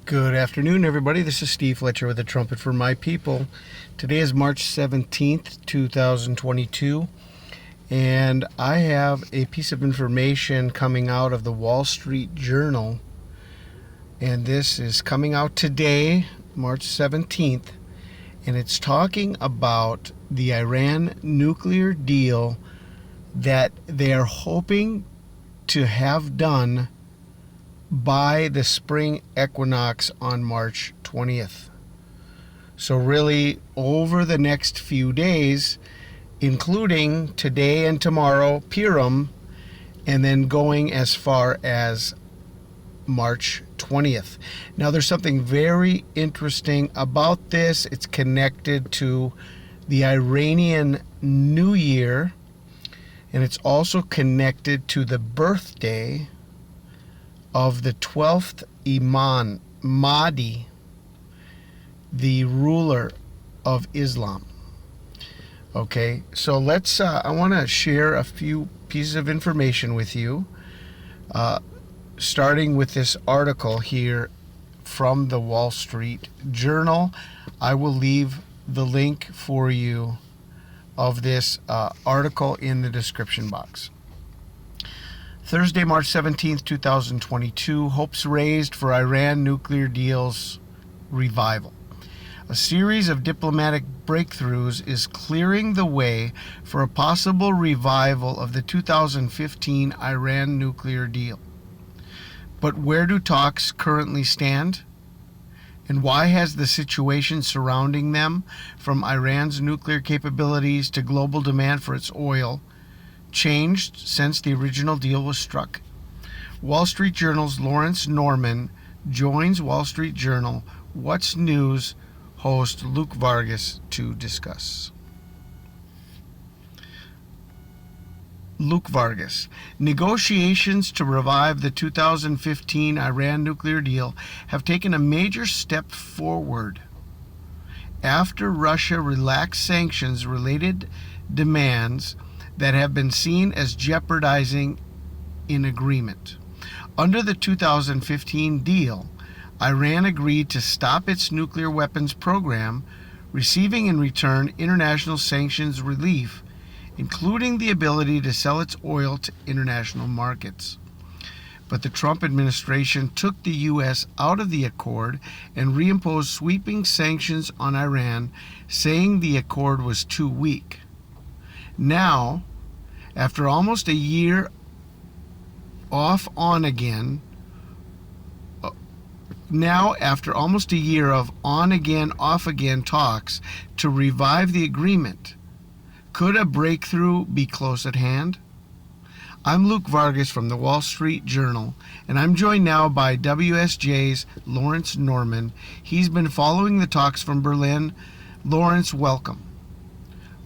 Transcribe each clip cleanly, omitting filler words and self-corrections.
Good afternoon, everybody. This is Steve Fletcher with the Trumpet for My People. Today is March 17th, 2022, and I have a piece of information coming out of the Wall Street Journal, and this is coming out today, March 17th, and it's talking about the Iran nuclear deal that they are hoping to have done by the spring equinox on March 20th. So really over the next few days, including today and tomorrow, Purim, and then going as far as March 20th. Now there's something very interesting about this. It's connected to the Iranian New Year, and it's also connected to the birthday of the 12th Imam, Mahdi, the ruler of Islam. Okay, so let's, I want to share a few pieces of information with you, starting with this article here from the Wall Street Journal. I will leave the link for you of this article in the description box. Thursday, March 17th, 2022, hopes raised for Iran nuclear deals revival. A series of diplomatic breakthroughs is clearing the way for a possible revival of the 2015 Iran nuclear deal. But where do talks currently stand? And why has the situation surrounding them, from Iran's nuclear capabilities to global demand for its oil, changed since the original deal was struck? Wall Street Journal's Lawrence Norman joins Wall Street Journal What's News host Luke Vargas to discuss. Luke Vargas. Negotiations to revive the 2015 Iran nuclear deal have taken a major step forward after Russia relaxed sanctions-related demands that have been seen as jeopardizing an agreement. Under the 2015 deal, Iran agreed to stop its nuclear weapons program, receiving in return international sanctions relief, including the ability to sell its oil to international markets. But the Trump administration took the U.S. out of the accord and reimposed sweeping sanctions on Iran, saying the accord was too weak. Now, after almost a year of on-again off-again talks to revive the agreement, could a breakthrough be close at hand? I'm Luke Vargas from the Wall Street Journal, and I'm joined now by WSJ's Lawrence Norman. He's been following the talks from Berlin. Lawrence, welcome.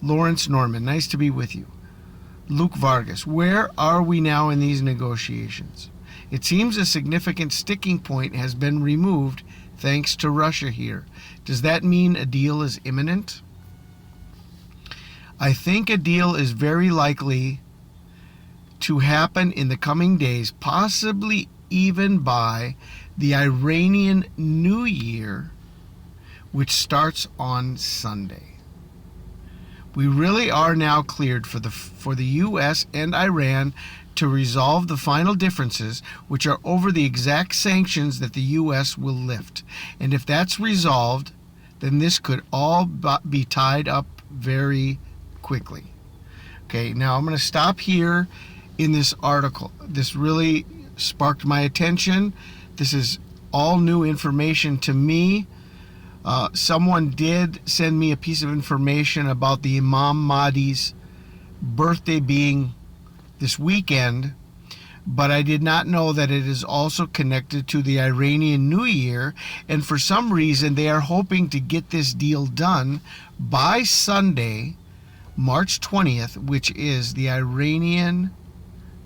Lawrence Norman, nice to be with you. Luke Vargas, where are we now in these negotiations? It seems a significant sticking point has been removed thanks to Russia here. Does that mean a deal is imminent? I think a deal is very likely to happen in the coming days, possibly even by the Iranian New Year, which starts on Sunday. We really are now cleared for the U.S. and Iran to resolve the final differences, which are over the exact sanctions that the U.S. will lift. And if that's resolved, then this could all be tied up very quickly. Okay, now I'm going to stop here in this article. This really sparked my attention. This is all new information to me. Someone did send me a piece of information about the Imam Mahdi's birthday being this weekend, but I did not know that it is also connected to the Iranian New Year, and for some reason they are hoping to get this deal done by Sunday, March 20th, which is the Iranian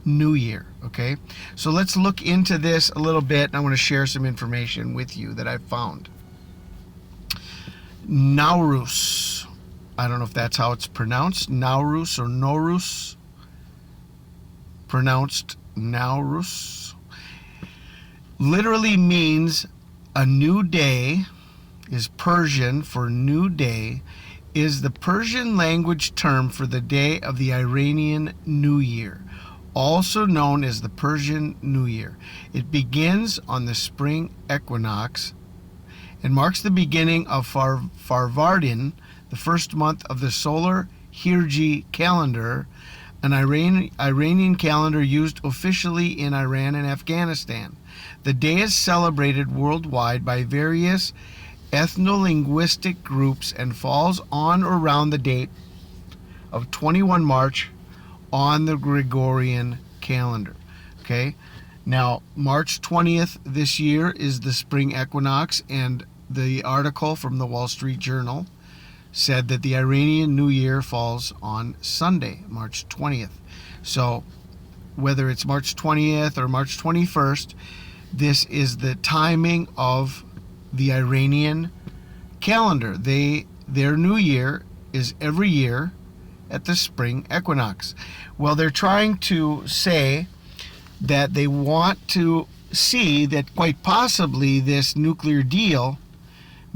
New Year. Okay, so let's look into this a little bit, and I want to share some information with you that I've found. Nowruz. I don't know if that's how it's pronounced, Nowruz or Nowruz. Pronounced Nowruz. Literally means A new day is Persian for new day, is the Persian language term for the day of the Iranian New Year, also known as the Persian New Year. It begins on the spring equinox and marks the beginning of Farvardin, the first month of the solar Hijri calendar, an Iranian calendar used officially in Iran and Afghanistan. The day is celebrated worldwide by various ethno-linguistic groups and falls on or around the date of 21 March on the Gregorian calendar. Okay, now March 20th this year is the spring equinox, and the article from the Wall Street Journal said that the Iranian New Year falls on Sunday, March 20th. So whether it's March 20th or March 21st, this is the timing of the Iranian calendar. Their New Year is every year at the spring equinox. Well, they're trying to say that they want to see that quite possibly this nuclear deal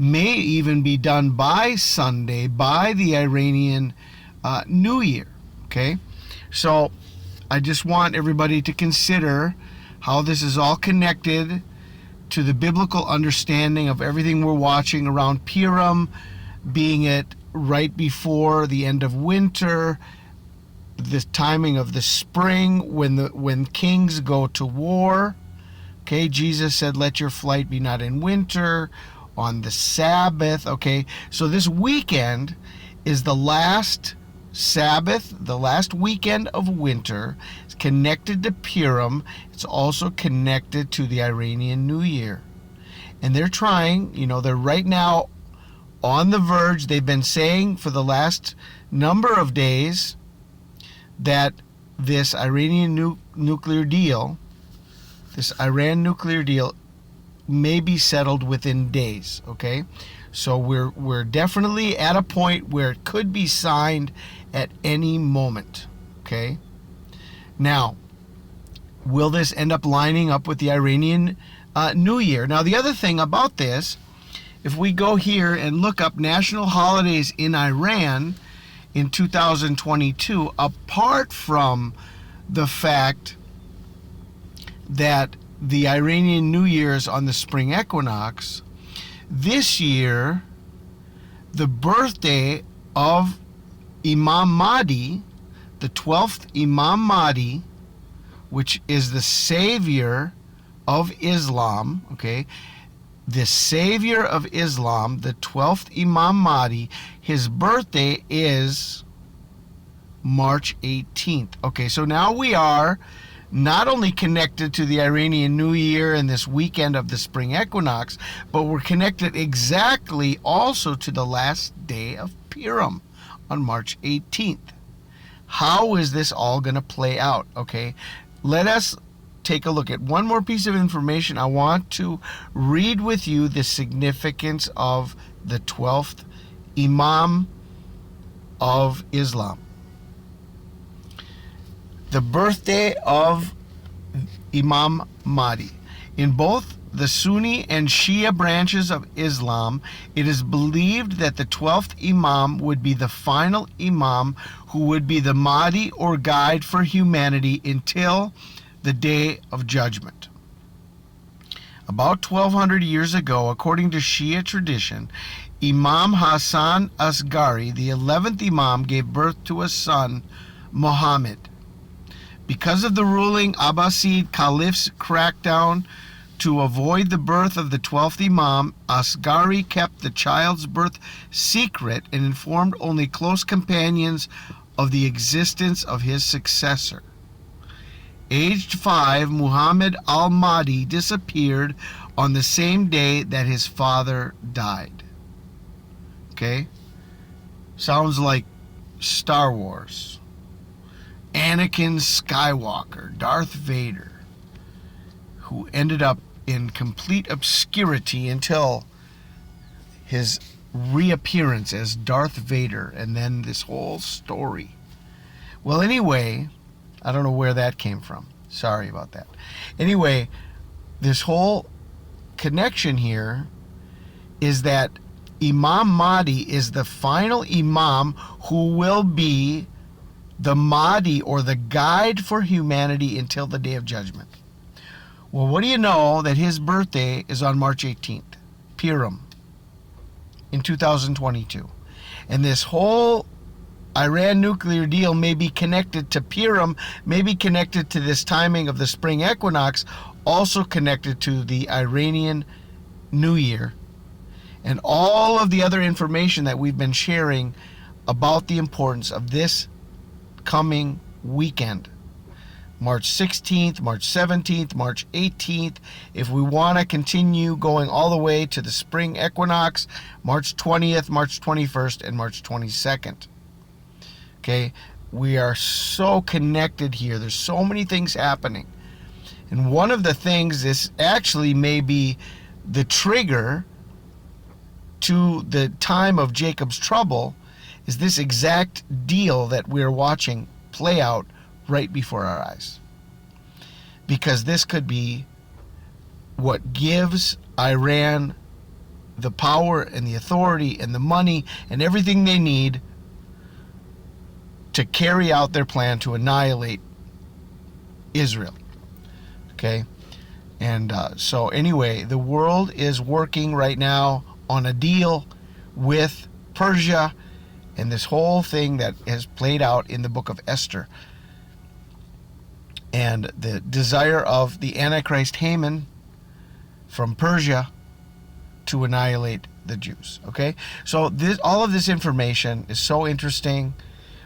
may even be done by Sunday, by the Iranian New Year. Okay, so I just want everybody to consider how this is all connected to the biblical understanding of everything we're watching around Purim, being it right before the end of winter, the timing of the spring when kings go to war. Okay, Jesus said, "Let your flight be not in winter, on the Sabbath." Okay, so this weekend is the last Sabbath, the last weekend of winter. It's connected to Purim. It's also connected to the Iranian New Year. And they're trying, they're right now on the verge. They've been saying for the last number of days that this Iranian nuclear deal, this Iran nuclear deal, may be settled within days. Okay, so we're definitely at a point where it could be signed at any moment. Okay, now will this end up lining up with the Iranian New Year? Now, the other thing about this, if we go here and look up national holidays in Iran in 2022, apart from the fact that the Iranian New Year is on the spring equinox, this year the birthday of Imam Mahdi, the 12th Imam Mahdi, which is the savior of Islam, okay, the savior of Islam, the 12th Imam Mahdi, his birthday is March 18th. Okay, so now we are not only connected to the Iranian New Year and this weekend of the spring equinox, but we're connected exactly also to the last day of Purim on March 18th. How is this all going to play out? Okay, let us take a look at one more piece of information. I want to read with you the significance of the 12th Imam of Islam. The birthday of Imam Mahdi. In both the Sunni and Shia branches of Islam, it is believed that the 12th Imam would be the final Imam who would be the Mahdi or guide for humanity until the Day of Judgment. About 1200 years ago, according to Shia tradition, Imam Hassan Asghari, the 11th Imam, gave birth to a son, Muhammad. Because of the ruling Abbasid caliph's crackdown to avoid the birth of the 12th Imam, Asghari kept the child's birth secret and informed only close companions of the existence of his successor. Aged 5, Muhammad al-Mahdi disappeared on the same day that his father died. Okay? Sounds like Star Wars. Anakin Skywalker, Darth Vader, who ended up in complete obscurity until his reappearance as Darth Vader, and then this whole story. Well, anyway, I don't know where that came from. Sorry about that. Anyway, this whole connection here is that Imam Mahdi is the final Imam who will be the Mahdi, or the guide for humanity until the day of judgment. Well, what do you know that his birthday is on March 18th, Purim, in 2022. And this whole Iran nuclear deal may be connected to Purim, may be connected to this timing of the spring equinox, also connected to the Iranian New Year, and all of the other information that we've been sharing about the importance of this coming weekend. March 16th, March 17th, March 18th. If we want to continue going all the way to the spring equinox, March 20th, March 21st, and March 22nd. Okay, we are so connected here. There's so many things happening. And one of the things, this actually may be the trigger to the time of Jacob's trouble, is this exact deal that we're watching play out right before our eyes. Because this could be what gives Iran the power and the authority and the money and everything they need to carry out their plan to annihilate Israel. Okay? And so anyway, the world is working right now on a deal with Persia and this whole thing that has played out in the book of Esther. And the desire of the Antichrist Haman from Persia to annihilate the Jews. Okay? So all of this information is so interesting.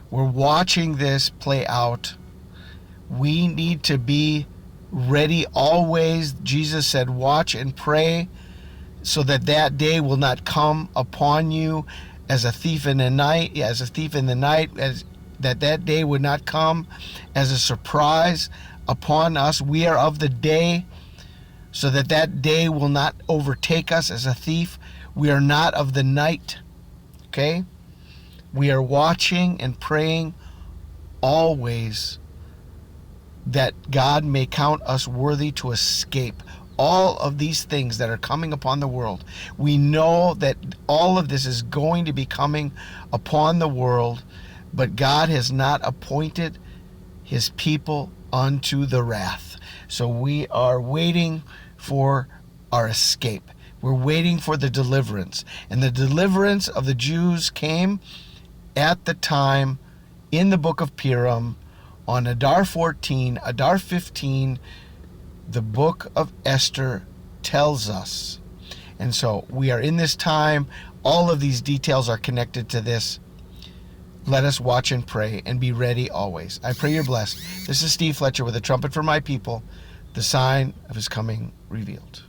We're watching this play out. We need to be ready always. Jesus said, watch and pray so that that day will not come upon you as a thief in the night, as that day would not come as a surprise upon us. We are of the day, so that day will not overtake us as a thief. We are not of the night. Okay? We are watching and praying always that God may count us worthy to escape all of these things that are coming upon the world. We know that all of this is going to be coming upon the world, but God has not appointed his people unto the wrath. So we are waiting for our escape. We're waiting for the deliverance. And the deliverance of the Jews came at the time in the book of Purim on Adar 14, Adar 15, the book of Esther tells us. And so we are in this time. All of these details are connected to this. Let us watch and pray and be ready always. I pray you're blessed. This is Steve Fletcher with a trumpet for my people, the sign of his coming revealed.